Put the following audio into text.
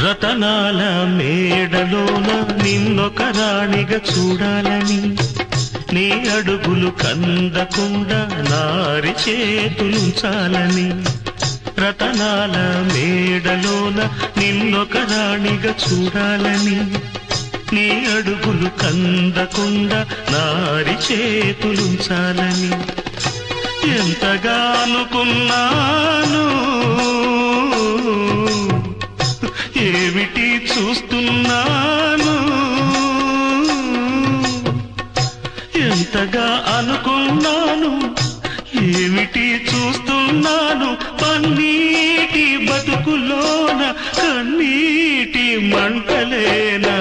రతనాల మేడలోన నిన్నొక రాణిగా చూడాలని, నీ అడుగులు కందకుండా నారి చేతులుంచాలని. రతనాల మేడలోన నిన్నొక రాణిగా చూడాలని, నీ అడుగులు కందకుండా నారి చేతులుంచాలని ఎంతగా అనుకున్నాను. ఏమిటి చూస్తున్నాను, ఎంతగా అనుకున్నాను, ఏమిటి చూస్తున్నాను. పన్నీటి బతుకులోన కన్నీటి మంటలేనా